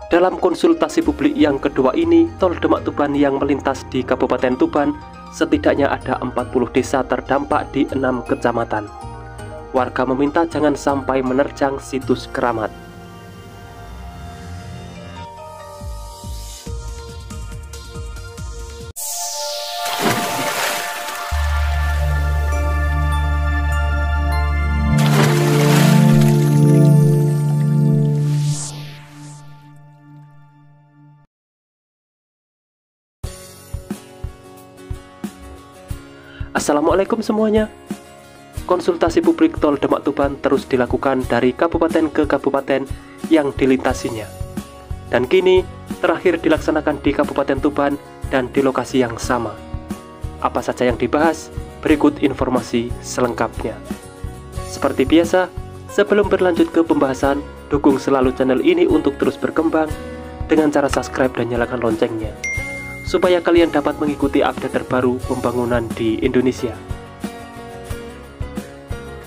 Dalam konsultasi publik yang kedua ini, tol Demak Tuban yang melintas di Kabupaten Tuban, setidaknya ada 40 desa terdampak di 6 kecamatan. Warga meminta jangan sampai menerjang situs keramat. Assalamualaikum semuanya. Konsultasi publik tol Demak Tuban terus dilakukan dari kabupaten ke kabupaten yang dilintasinya. Dan kini terakhir dilaksanakan di Kabupaten Tuban dan di lokasi yang sama. Apa saja yang dibahas? Berikut informasi selengkapnya. Seperti biasa, sebelum berlanjut ke pembahasan, dukung selalu channel ini untuk terus berkembang dengan cara subscribe dan nyalakan loncengnya, supaya kalian dapat mengikuti update terbaru pembangunan di Indonesia.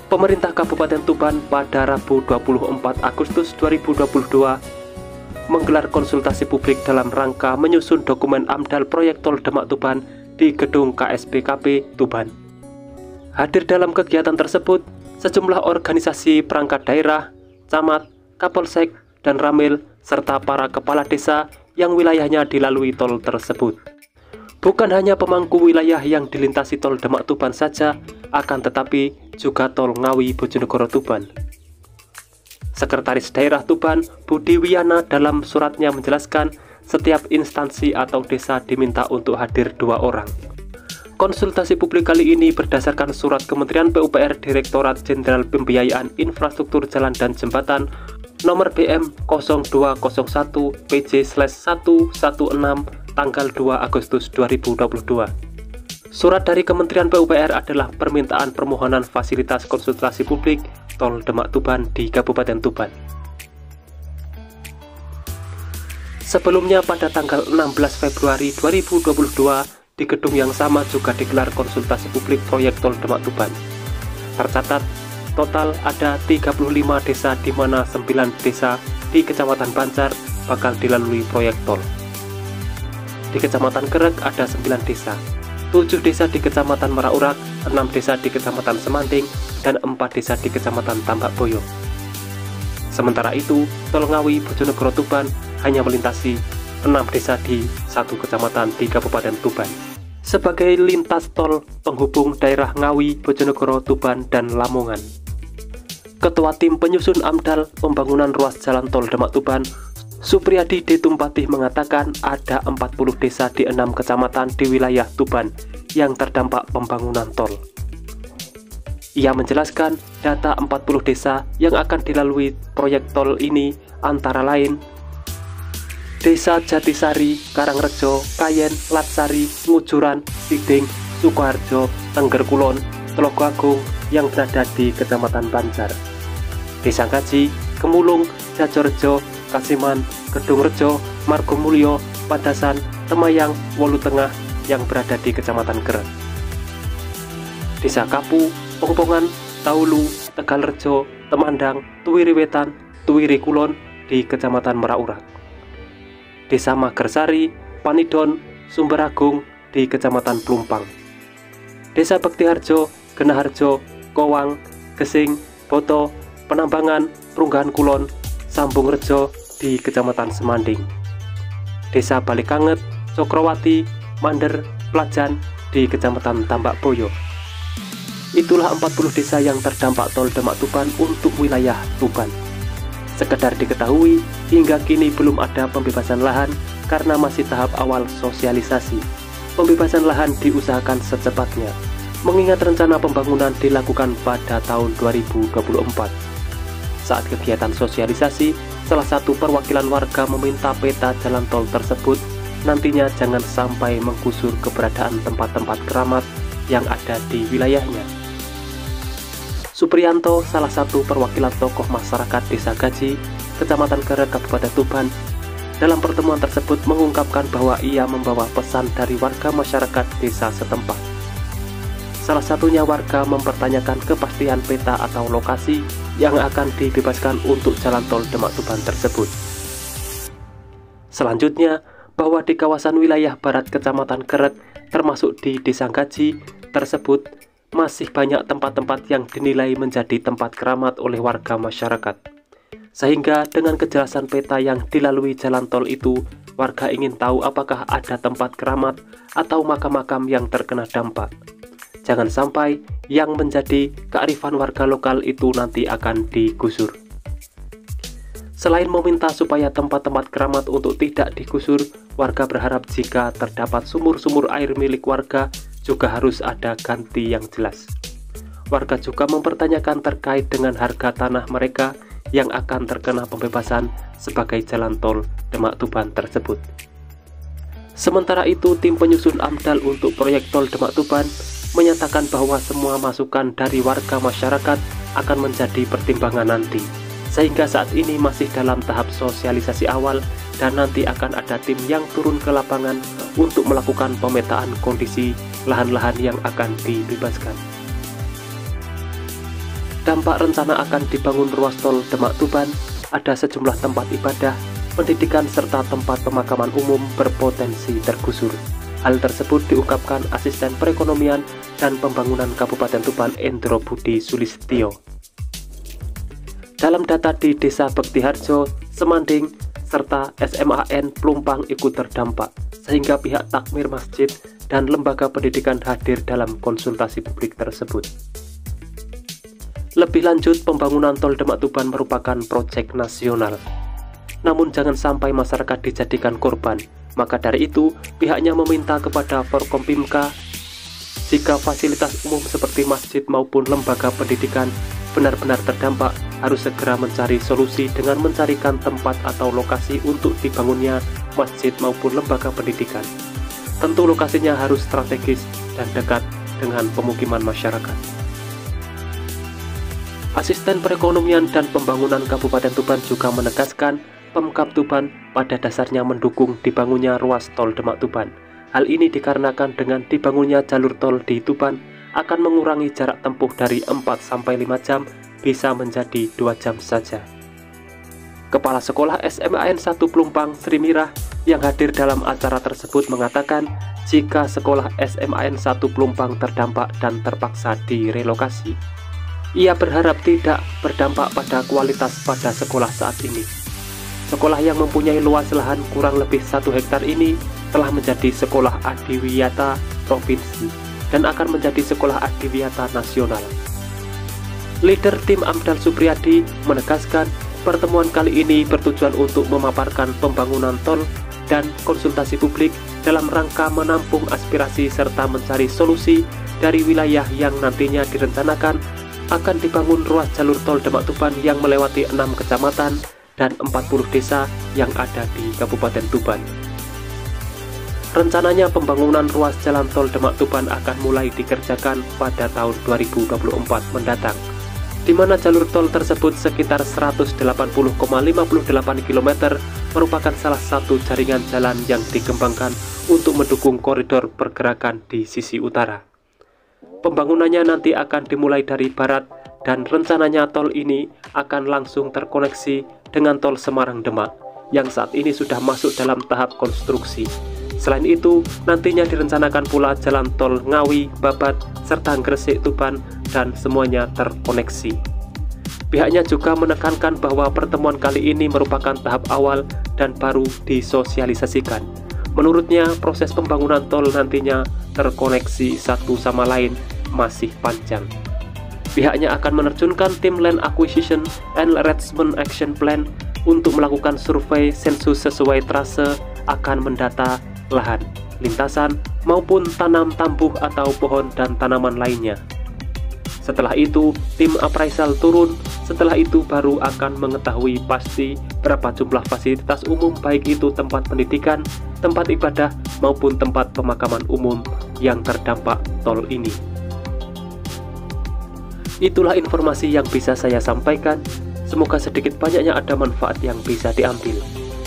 Pemerintah Kabupaten Tuban pada Rabu 24 Agustus 2022 menggelar konsultasi publik dalam rangka menyusun dokumen AMDAL proyek tol Demak Tuban di gedung KSPKP Tuban. Hadir dalam kegiatan tersebut sejumlah organisasi perangkat daerah, camat, kapolsek, dan ramil, serta para kepala desa yang wilayahnya dilalui tol tersebut. Bukan hanya pemangku wilayah yang dilintasi tol Demak Tuban saja, akan tetapi juga tol Ngawi Bojonegoro Tuban. Sekretaris Daerah Tuban, Budi Wiyana, dalam suratnya menjelaskan setiap instansi atau desa diminta untuk hadir 2 orang. Konsultasi publik kali ini berdasarkan surat Kementerian PUPR Direktorat Jenderal Pembiayaan Infrastruktur Jalan dan Jembatan nomor BM 0201 PJ/116 tanggal 2 Agustus 2022. Surat dari Kementerian PUPR adalah permintaan permohonan fasilitas konsultasi publik tol Demak Tuban di Kabupaten Tuban. Sebelumnya pada tanggal 16 Februari 2022 di gedung yang sama juga digelar konsultasi publik proyek tol Demak Tuban. Tercatat total ada 35 desa di mana 9 desa di Kecamatan Banjar bakal dilalui proyek tol. Di Kecamatan Kerek ada 9 desa, 7 desa di Kecamatan Meraurak, 6 desa di Kecamatan Semanting, dan 4 desa di Kecamatan Tambak Boyo. Sementara itu, tol Ngawi Bojonegoro Tuban hanya melintasi 6 desa di 1 kecamatan di Kabupaten Tuban. Sebagai lintas tol penghubung daerah Ngawi, Bojonegoro, Tuban, dan Lamongan. Ketua Tim Penyusun AMDAL Pembangunan Ruas Jalan Tol Demak Tuban, Supriyadi D. Tumpatih, mengatakan ada 40 desa di 6 kecamatan di wilayah Tuban yang terdampak pembangunan tol. Ia menjelaskan data 40 desa yang akan dilalui proyek tol ini antara lain Desa Jatisari, Karangrejo, Kayen, Latsari, Ngujuran, Siding, Sukoharjo, Tengger Kulon, Telogo Agung yang berada di Kecamatan Banjar, Desa Kaji, Kemulung, Jajorejo, Kasiman, Kedungrejo, Margomulyo, Padasan, Temayang, Wolu Tengah yang berada di Kecamatan Kerek, Desa Kapu, Pongpongan, Taulu, Tegalrejo, Temandang, Tuwiri Wetan, Tuwiri Kulon di Kecamatan Meraurak, Desa Magersari, Panidon, Sumberagung di Kecamatan Plumpang, Desa Bektiharjo, Genaharjo, Kowang, Gesing, Boto, Penambangan, Prunggahan Kulon, Sambung Rejo di Kecamatan Semanding, Desa Balikanget, Cokrowati, Mander, Pelajan di Kecamatan Tambak Boyo. Itulah 40 desa yang terdampak tol Demak Tuban untuk wilayah Tuban. Sekedar diketahui, hingga kini belum ada pembebasan lahan karena masih tahap awal sosialisasi. Pembebasan lahan diusahakan secepatnya, mengingat rencana pembangunan dilakukan pada tahun 2024. Saat kegiatan sosialisasi, salah satu perwakilan warga meminta peta jalan tol tersebut nantinya jangan sampai menggusur keberadaan tempat-tempat keramat yang ada di wilayahnya. Supriyanto, salah satu perwakilan tokoh masyarakat Desa Gaji, Kecamatan Kerek, Kabupaten Tuban, dalam pertemuan tersebut mengungkapkan bahwa ia membawa pesan dari warga masyarakat desa setempat. Salah satunya warga mempertanyakan kepastian peta atau lokasi yang akan dibebaskan untuk jalan tol Demak Tuban tersebut. Selanjutnya, bahwa di kawasan wilayah barat Kecamatan Keret, termasuk di Desa Gaji tersebut, masih banyak tempat-tempat yang dinilai menjadi tempat keramat oleh warga masyarakat. Sehingga dengan kejelasan peta yang dilalui jalan tol itu, warga ingin tahu apakah ada tempat keramat atau makam-makam yang terkena dampak. Jangan sampai yang menjadi kearifan warga lokal itu nanti akan digusur. Selain meminta supaya tempat-tempat keramat untuk tidak digusur, warga berharap jika terdapat sumur-sumur air milik warga juga harus ada ganti yang jelas. Warga juga mempertanyakan terkait dengan harga tanah mereka yang akan terkena pembebasan sebagai jalan tol Demak Tuban tersebut. Sementara itu, tim penyusun AMDAL untuk proyek tol Demak Tuban menyatakan bahwa semua masukan dari warga masyarakat akan menjadi pertimbangan nanti, sehingga saat ini masih dalam tahap sosialisasi awal dan nanti akan ada tim yang turun ke lapangan untuk melakukan pemetaan kondisi lahan-lahan yang akan dibebaskan. Dampak rencana akan dibangun ruas tol Demak Tuban, ada sejumlah tempat ibadah, pendidikan, serta tempat pemakaman umum berpotensi tergusur. Hal tersebut diungkapkan Asisten Perekonomian dan Pembangunan Kabupaten Tuban Endro Budi Sulistyo. Dalam data di Desa Bektiharjo, Semanding, serta SMAN Plumpang ikut terdampak, sehingga pihak takmir masjid dan lembaga pendidikan hadir dalam konsultasi publik tersebut. Lebih lanjut, pembangunan tol Demak Tuban merupakan proyek nasional. Namun jangan sampai masyarakat dijadikan korban. Maka dari itu, pihaknya meminta kepada Forkompimka jika fasilitas umum seperti masjid maupun lembaga pendidikan benar-benar terdampak, harus segera mencari solusi dengan mencarikan tempat atau lokasi untuk dibangunnya masjid maupun lembaga pendidikan. Tentu lokasinya harus strategis dan dekat dengan pemukiman masyarakat. Asisten Perekonomian dan Pembangunan Kabupaten Tuban juga menegaskan Pemkab Tuban pada dasarnya mendukung dibangunnya ruas tol Demak Tuban. Hal ini dikarenakan dengan dibangunnya jalur tol di Tuban akan mengurangi jarak tempuh dari 4-5 jam bisa menjadi 2 jam saja. Kepala Sekolah SMAN 1 Plumpang Sri Mirah yang hadir dalam acara tersebut mengatakan jika Sekolah SMAN 1 Plumpang terdampak dan terpaksa direlokasi, ia berharap tidak berdampak pada kualitas pada sekolah saat ini. Sekolah yang mempunyai luas lahan kurang lebih 1 hektar ini telah menjadi sekolah adiwiyata provinsi dan akan menjadi sekolah adiwiyata nasional. Leader tim AMDAL Supriyadi menegaskan pertemuan kali ini bertujuan untuk memaparkan pembangunan tol dan konsultasi publik dalam rangka menampung aspirasi serta mencari solusi dari wilayah yang nantinya direncanakan akan dibangun ruas jalur tol Demak Tuban yang melewati 6 kecamatan dan 40 desa yang ada di Kabupaten Tuban. Rencananya pembangunan ruas jalan tol Demak Tuban akan mulai dikerjakan pada tahun 2024 mendatang, di mana jalur tol tersebut sekitar 180,58 km merupakan salah satu jaringan jalan yang dikembangkan untuk mendukung koridor pergerakan di sisi utara. Pembangunannya nanti akan dimulai dari barat dan rencananya tol ini akan langsung terkoneksi dengan tol Semarang-Demak yang saat ini sudah masuk dalam tahap konstruksi. Selain itu, nantinya direncanakan pula jalan tol Ngawi, Babat, serta Gresik-Tuban dan semuanya terkoneksi. Pihaknya juga menekankan bahwa pertemuan kali ini merupakan tahap awal dan baru disosialisasikan. Menurutnya, proses pembangunan tol nantinya terkoneksi satu sama lain masih panjang. Pihaknya akan menerjunkan tim Land Acquisition and Enlargement Action Plan untuk melakukan survei sensus sesuai trase, akan mendata lahan, lintasan, maupun tanam tambuh atau pohon dan tanaman lainnya. Setelah itu, tim appraisal turun. Setelah itu baru akan mengetahui pasti berapa jumlah fasilitas umum, baik itu tempat pendidikan, tempat ibadah, maupun tempat pemakaman umum yang terdampak tol ini. Itulah informasi yang bisa saya sampaikan. Semoga sedikit banyaknya ada manfaat yang bisa diambil.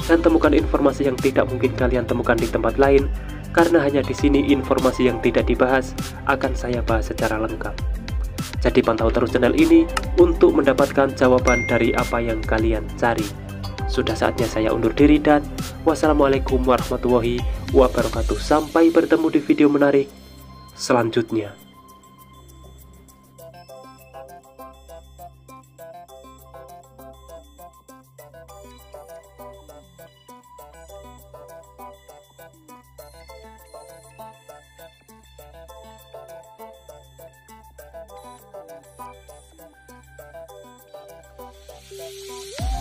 Dan temukan informasi yang tidak mungkin kalian temukan di tempat lain, karena hanya di sini informasi yang tidak dibahas akan saya bahas secara lengkap. Jadi pantau terus channel ini untuk mendapatkan jawaban dari apa yang kalian cari. Sudah saatnya saya undur diri dan wassalamualaikum warahmatullahi wabarakatuh. Sampai bertemu di video menarik selanjutnya. Let's go.